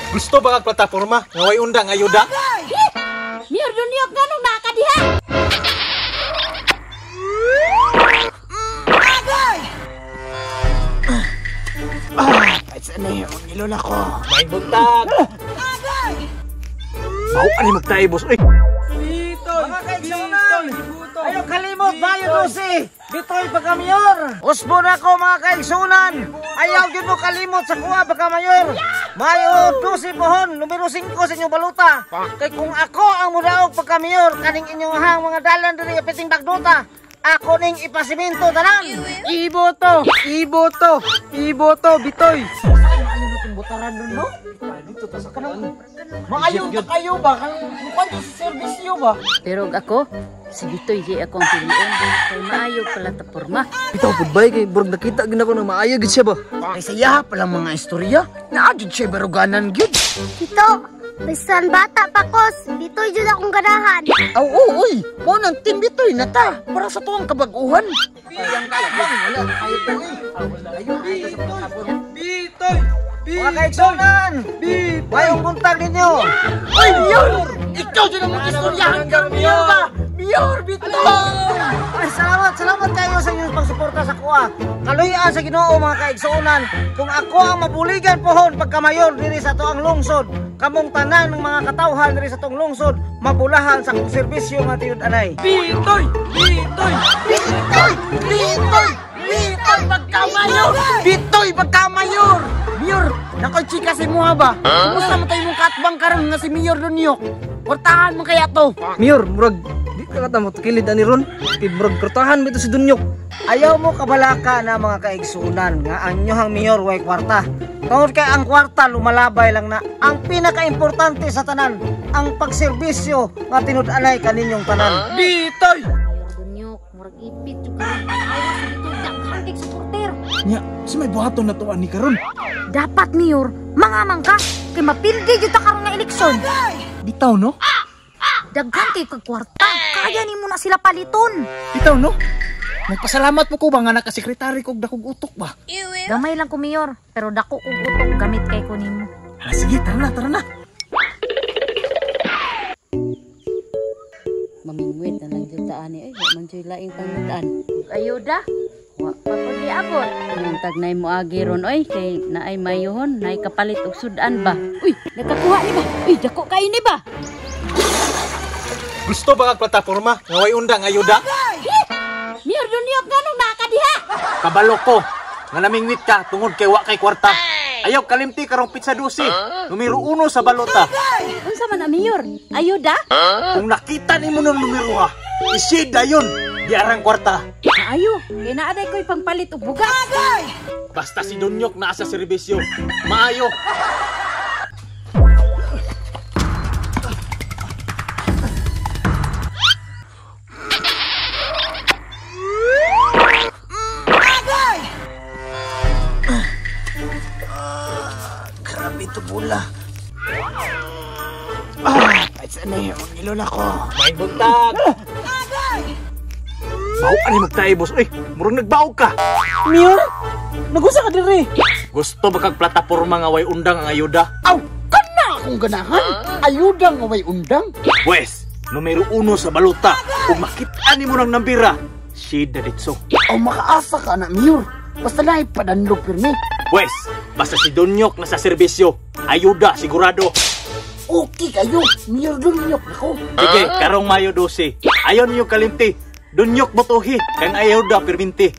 Gusto ba kag plataporma nga way undang ayuda? Mayor Dunyok ganong nakadiha. Ay, saan na yun? Ilon ako. May buntag. Mau ani magtae boss. Uy. Mga kaigsunan! Ayaw kalimot, Bayo Dosi! Bitoy pagka-mayor! Usbo na ko mga kaigsunan! Ayaw din mo kalimot sa kuha pagka-mayor! Bayo Dosi pohon, numero 5 sa inyong baluta! Kay kung ako ang mudaog pagka-mayor, kaning inyong hang mga dalan din ipiting bagdota, ako ning ipasiminto tanan! Iboto! Iboto! Iboto, Bitoy! Ano na itong butaran dun, no? Dito ta sa kanang... Maayon ka kayo ba? Kung sa servisyo ba? Pero ako, si Bitoy di akong piliin. Kay maayog pala taporma. Bitaw, goodbye kay Burg nakita gina ko na maayag siya ba? Kay saya palang mga istorya. Naadjud siya baruganan gyud. Tito, bisan bata pa ko, Bitoy jud akong ganahan. Aw, uy! Mo nang team Bitoy na ta. Para sa tuwang kabaguhan. Ang kalabang, wala. Ayaw to eh. Bitoy! Mga kaigsunan! Mayong buntag ninyo! Ay, Mayor! Ikaw dyan ang mag-istoryahan ka, Mayor ba? Mayor, Bitoy! Ay, salamat kayo sa inyong pagsuporta sa kuha. Kaluyaan sa Ginoo mga kaigsunan. Kung ako ang mabuligan pohon pagka-mayor diri sa toang lungsod, kamong tanan ng mga katawhan diri sa toang lungsod, mabulahan sa kong serbisyo nga tiyod anay. Bitoy! Bitoy! Bitoy! Bitoy! Bitoy pagka-mayor! Bitoy pagka-mayor! Mayor, nakoy chika si mo ba? Kumusta mo tayo mong katbang karon nga si Mayor Dunyok? Portahan mo kaya to? Mayor, murag, di ka kata mo kilid ani ron. Kay murag kortahan mo ito si Dunyok. Ayaw mo kabalaka na mga kaigsunan nga ang nyohang Mayor way kwarta. Tungod kay ang kwarta lumalabay lang na ang pinaka-importante sa tanan, ang pagserbisyo nga tinud-anay kaninyong tanan. Bitoy! Mayor Dunyok, murag ipit yung karoon. Ayaw sa Bitoy, dakhandik supporter. Nya, si may buhaton na to ani karon. Dapat, Mayor, mangamang ka. Kay mapildi jud ta karon nga eleksyon. Bitaw no? Daghan kay kag kwarta. Kaya nimo na sila paliton. Bitaw no? Nagpasalamat mo ko ba nga nakasekretary kog dakog utok ba? Gamay lang ko, Mayor, pero dako kog utok gamit kay ko nimo. Ah, sige, tara na. Mamingwit na lang dyan taani. Ay, man dyan laing pangutaan. Ayuda? Wa pa po di abot. Ang tagnay mo agi ron, oy. Kay naay mayuhon, naay kapalit og sudan ba? Uy, nakakuha ni ba? Uy, dako kayo ni ba? Gusto ba kag plataporma nga way undang ayuda? Mayor Dunyok ganong nakadiha. Kabalo ko nga namingwit ka tungod kay wa kay kwarta. Ayaw kalimti karong pizza dosi. Numero 1 sa balota. Unsa man na, Mayor? Ayuda? Kung nakita nimo ng numero ha, isida yun. Di arang kwarta. Maayo, kay naaday ko'y pangpalit og bugas. Basta si Dunyok naa sa serbisyo. Maayo. Grabe ito bula. Ay, saan na yun? Ilon ako. May buntag. Mau ani magtae boss. Uy, murong nagbaog ka. Mayor, nagusa ka diri. Gusto ba kag plataporma nga way undang ang ayuda? Aw, kana akong ganahan. Ayudang away undang. Wes, numero 1 sa balota. Kung makita nimo ng nambira, sida ditso. O makaasa ka na, Mayor. Basta na ipadandog pirmi. Wes, basta si Dunyok na sa serbisyo, ayuda sigurado. Okay kayo, Mayor Dunyok ako. Sige, karong Mayo 12. Ayon niyo kalimti. Dunyok motohi, kang ayuda perminti.